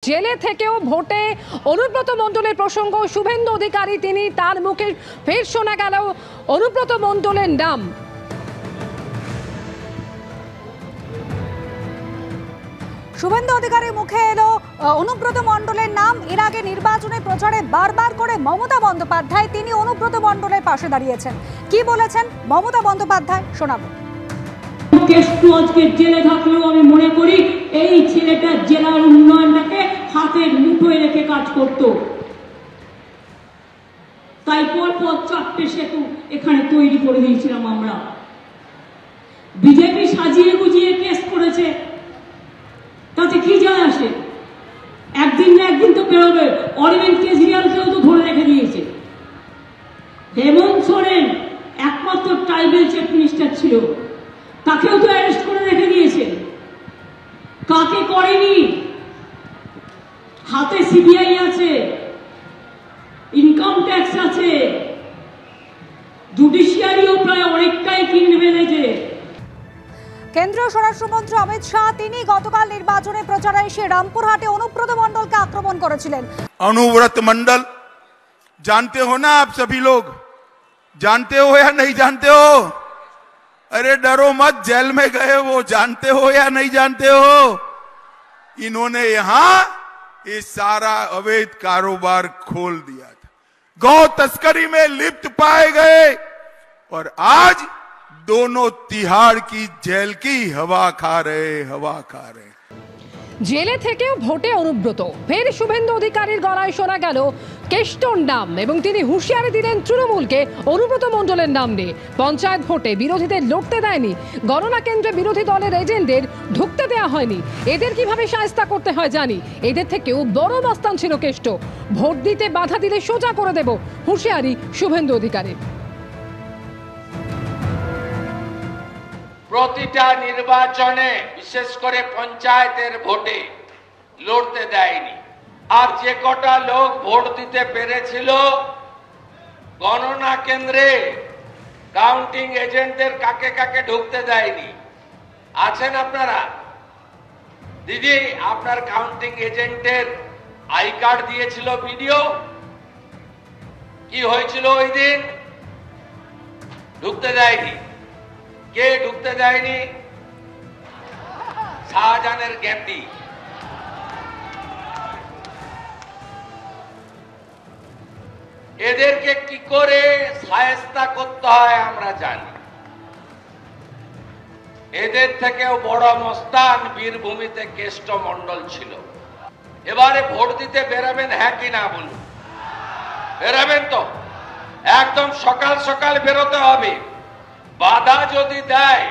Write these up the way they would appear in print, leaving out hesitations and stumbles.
জেলে থেকেও ভোটে অনুব্রত মণ্ডলের প্রসঙ্গ। শুভেন্দু অধিকারী তিনি, তার মুখে ফের শোনা গেল অনুব্রত মণ্ডলের নাম। শুভেন্দু অধিকারীর মুখে এলো অনুব্রত মণ্ডলের নাম। এর আগে নির্বাচনী প্রচারে বারবার করে মমতা বন্দ্যোপাধ্যায় তিনি অনুব্রত মণ্ডলের পাশে দাঁড়িয়েছেন। কি বলেছেন মমতা বন্দ্যোপাধ্যায় শোনাবো। কেষ্টু আজকে জেলে থাকলেও আমি মনে করি এই ছেলেটা জেলার উন্নয়নটাকে হাতের মুঠোয় রেখে কাজ করত। তাই পরপর 4টে সেতু এখানে তৈরি করে দিয়েছিলাম আমরা। বিজেপি সাজিয়ে গুজিয়ে কেস করেছে, তাতে কি যায় আসে? একদিন না একদিন তো বেরোবে। অরবিন্দ কেজরিওয়ালকেও তো ধরে রেখে দিয়েছে। হেমন্ত সোরেন একমাত্র ট্রাইবেল চিফ মিনিস্টার ছিল, তাকেও তো অ্যারেস্ট করে রেখে দিয়েছে। কাকে করেনি? হাতে সিবিআই আছে, ইনকাম ট্যাক্স আছে, জুডিশিয়ারিও প্রায় অনেকটাই কিনে ফেলেছে। কেন্দ্রীয় স্বরাষ্ট্রমন্ত্রী অমিত শাহ তিনি গতকাল নির্বাচনে প্রচারে এসে রামপুরহাটে অনুব্রত মণ্ডলকে আক্রমণ করেছিলেন। अनुव्रत मंडल जानते हो ना आप सभी लोग? जानते हो या नहीं जानते हो? अरे डरो मत, जेल में गए वो जानते हो या नहीं जानते हो? इन्होंने यहां ये सारा अवैध कारोबार खोल दिया था, गौ तस्करी में लिप्त पाए गए और आज दोनों तिहाड़ की जेल की हवा खा रहे। জেলে থেকেও ভোটে অনুব্রত, ফের শুভেন্দু অধিকারীর গলায় শোনা গেল কেষ্টর নাম এবং তিনি হুঁশিয়ারি দিলেন তৃণমূলকে অনুব্রত মণ্ডলের নাম নিয়ে। পঞ্চায়েত ভোটে বিরোধীদের লড়তে দেয়নি, গণনা কেন্দ্রে বিরোধী দলের এজেন্টদের ঢুকতে দেওয়া হয়নি। এদের কিভাবে শায়েস্তা করতে হয় জানি। এদের থেকেও বড় মস্তান ছিল কেষ্ট। ভোট দিতে বাধা দিলে সোজা করে দেব, হুঁশিয়ারি শুভেন্দু অধিকারীর। প্রতিটা নির্বাচনে বিশেষ করে পঞ্চায়েতের ভোটে লড়তে দেয়নি। আর যে কটা লোক ভোট দিতে পেরেছিল গণনা কেন্দ্রে কাউন্টিং এজেন্টদের কাকে কাকে ঢুকতে দেয়নি। আছেন আপনারা? দিদি, আপনার কাউন্টিং এজেন্টের আই কার্ড দিয়েছিল ভিডিও? কি হয়েছিল ওই দিন? ঢুকতে দেয়নি। কে ঢুকতে দেয়নি? শাহজাহানের গ্যান্ডি। এদেরকে কি করে শায়েস্তা করতে হয় আমরা জানি। এদের থেকেও বড় মস্তান বীরভূমিতে কেষ্ট মণ্ডল ছিল। এবারে ভোট দিতে বেরাবেন, হ্যাঁ কি না বলুন? বেরাবেন তো? একদম সকাল সকাল বেরোতে হবে। বাধা যদি দেয়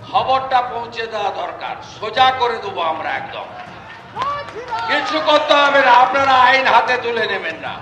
খবরটা পৌঁছে দেওয়া দরকার, সোজা করে দেবো আমরা। একদম কিছু করতে হবে না, আপনারা আইন হাতে তুলে নেবেন না।